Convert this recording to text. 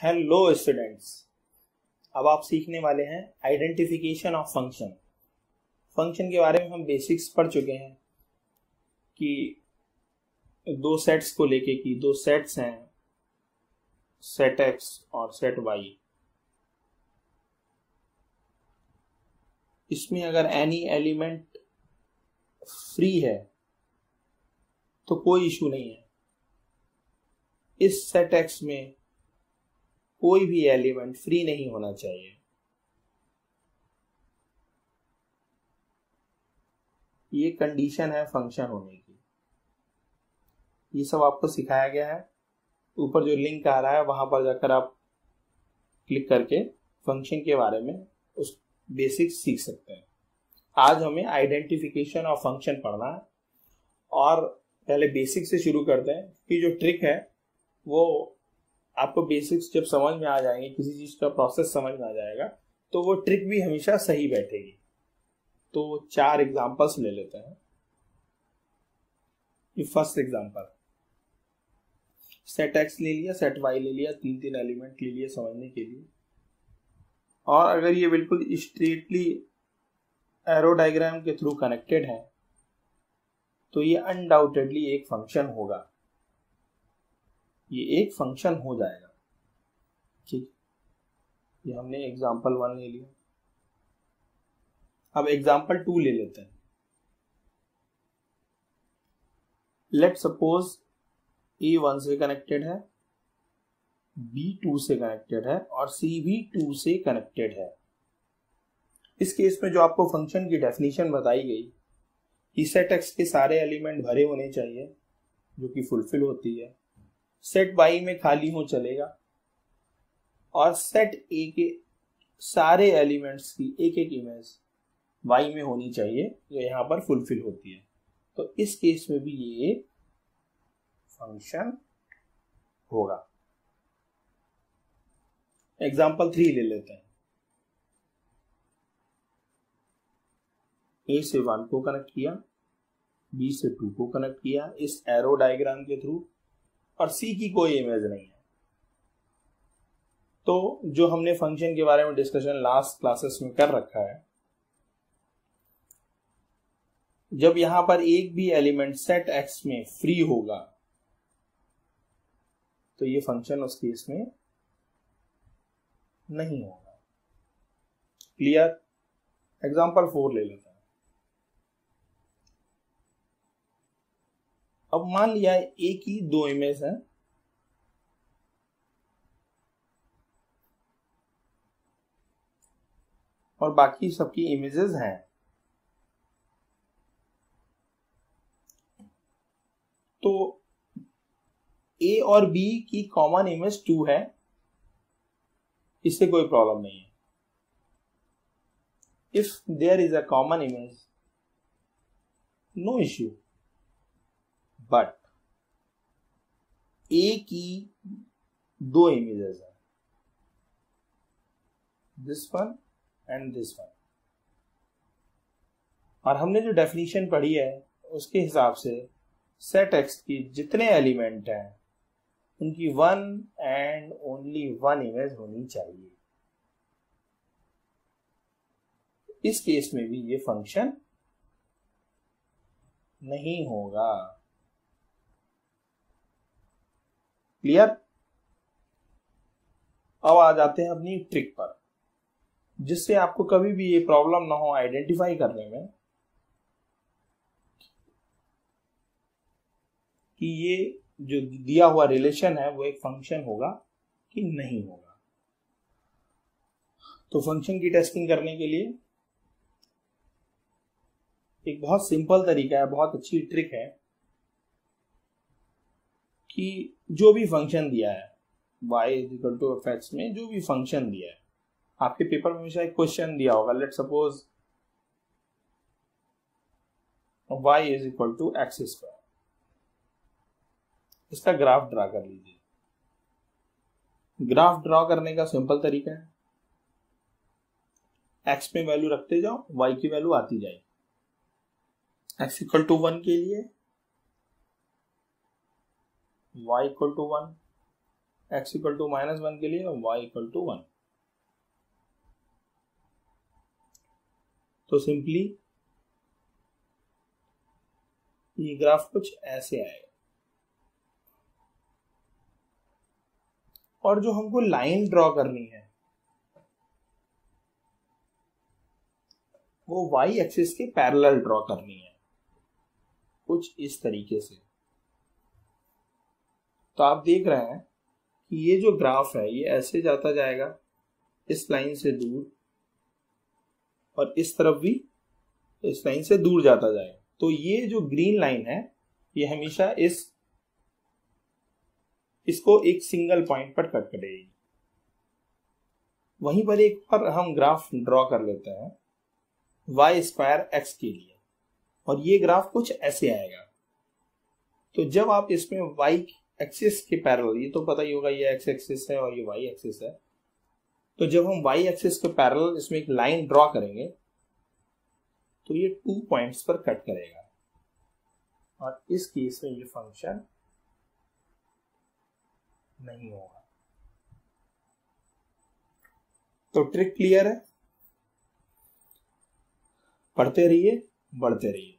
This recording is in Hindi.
हेलो स्टूडेंट्स, अब आप सीखने वाले हैं आइडेंटिफिकेशन ऑफ फंक्शन। फंक्शन के बारे में हम बेसिक्स पढ़ चुके हैं कि दो सेट्स को लेके कि दो सेट्स हैं, सेट एक्स और सेट वाई। इसमें अगर एनी एलिमेंट फ्री है तो कोई इशू नहीं है। इस सेट एक्स में कोई भी एलिमेंट फ्री नहीं होना चाहिए। ये कंडीशन है फंक्शन होने की। ये सब आपको सिखाया गया है। ऊपर जो लिंक आ रहा है वहां पर जाकर आप क्लिक करके फंक्शन के बारे में उस बेसिक्स सीख सकते हैं। आज हमें आइडेंटिफिकेशन ऑफ फंक्शन पढ़ना है और पहले बेसिक से शुरू करते हैं कि जो ट्रिक है वो आपको बेसिक्स जब समझ में आ जाएंगे, किसी चीज का प्रोसेस समझ में आ जाएगा तो वो ट्रिक भी हमेशा सही बैठेगी। तो 4 एग्जांपल्स ले लेते हैं। ये फर्स्ट एग्जांपल, सेट एक्स ले लिया, सेट वाई ले लिया, 3 एलिमेंट ले लिए समझने के लिए। और अगर ये बिल्कुल स्ट्रेटली एरो डायग्राम के थ्रू कनेक्टेड है तो ये अनडाउटेडली एक फंक्शन होगा। ये एक फंक्शन हो जाएगा। ठीक, ये हमने एग्जाम्पल 1 ले लिया। अब एग्जाम्पल 2 ले लेते हैं। लेट सपोज A1 से कनेक्टेड है, B2 से कनेक्टेड है और C भी 2 से कनेक्टेड है। इस केस में जो आपको फंक्शन की डेफिनेशन बताई गई कि सेट एक्स के सारे एलिमेंट भरे होने चाहिए, जो कि फुलफिल होती है। सेट वाई में खाली हो चलेगा और सेट ए के सारे एलिमेंट्स की एक एक इमेज वाई में होनी चाहिए, जो यहां पर फुलफिल होती है। तो इस केस में भी ये एक फंक्शन होगा। एग्जाम्पल 3 ले लेते हैं। ए से 1 को कनेक्ट किया, बी से 2 को कनेक्ट किया इस एरो डायग्राम के थ्रू, और सी की कोई इमेज नहीं है। तो जो हमने फंक्शन के बारे में डिस्कशन लास्ट क्लासेस में कर रखा है, जब यहां पर एक भी एलिमेंट सेट एक्स में फ्री होगा तो ये फंक्शन उस केस में नहीं होगा। क्लियर? एग्जाम्पल 4 ले लेते हैं। अब मान लिया ए की 2 इमेज है और बाकी सबकी इमेजेस हैं। तो ए और बी की कॉमन इमेज 2 है, इससे कोई प्रॉब्लम नहीं है। If there is a common image, no issue. But ए की 2 इमेजेस है, this one and this one, और हमने जो डेफिनेशन पढ़ी है उसके हिसाब से सेट एक्स की जितने एलिमेंट हैं उनकी 1 एंड ओनली 1 इमेज होनी चाहिए। इस केस में भी ये फंक्शन नहीं होगा। क्लियर? अब आ जाते हैं अपनी ट्रिक पर, जिससे आपको कभी भी ये प्रॉब्लम ना हो आइडेंटिफाई करने में कि ये जो दिया हुआ रिलेशन है वो एक फंक्शन होगा कि नहीं होगा। तो फंक्शन की टेस्टिंग करने के लिए एक बहुत सिंपल तरीका है, बहुत अच्छी ट्रिक है कि जो भी फंक्शन दिया है y equal to F X में, जो भी फंक्शन दिया है, आपके पेपर में हमेशा एक क्वेश्चन दिया होगा, let suppose y is equal to X square. इसका ग्राफ ड्रा कर लीजिए। ग्राफ ड्रॉ करने का सिंपल तरीका है, x में वैल्यू रखते जाओ, y की वैल्यू आती जाएगी। x इक्वल टू 1 के लिए y equal to 1, x equal to -1 के लिए और y इक्वल टू 1। तो सिंपली ये ग्राफ कुछ ऐसे आएगा। और जो हमको लाइन ड्रॉ करनी है वो y एक्सिस के पैरेलल ड्रॉ करनी है, कुछ इस तरीके से। तो आप देख रहे हैं कि ये जो ग्राफ है ये ऐसे जाता जाएगा इस लाइन से दूर, और इस तरफ भी इस लाइन से दूर जाता जाएगा। तो ये जो ग्रीन लाइन है ये हमेशा इसको एक सिंगल पॉइंट पर कट करेगी। वहीं पर एक पर हम ग्राफ ड्रॉ कर लेते हैं y² x के लिए, और ये ग्राफ कुछ ऐसे आएगा। तो जब आप इसमें y एक्सिस के पैरेलल, ये तो पता ही होगा ये x एक्सिस है और ये y एक्सिस है, तो जब हम y एक्सिस के पैरेलल इसमें एक लाइन ड्रॉ करेंगे तो ये 2 पॉइंट्स पर कट करेगा, और इस केस में ये फंक्शन नहीं होगा। तो ट्रिक क्लियर है, पढ़ते रहिए, बढ़ते रहिए।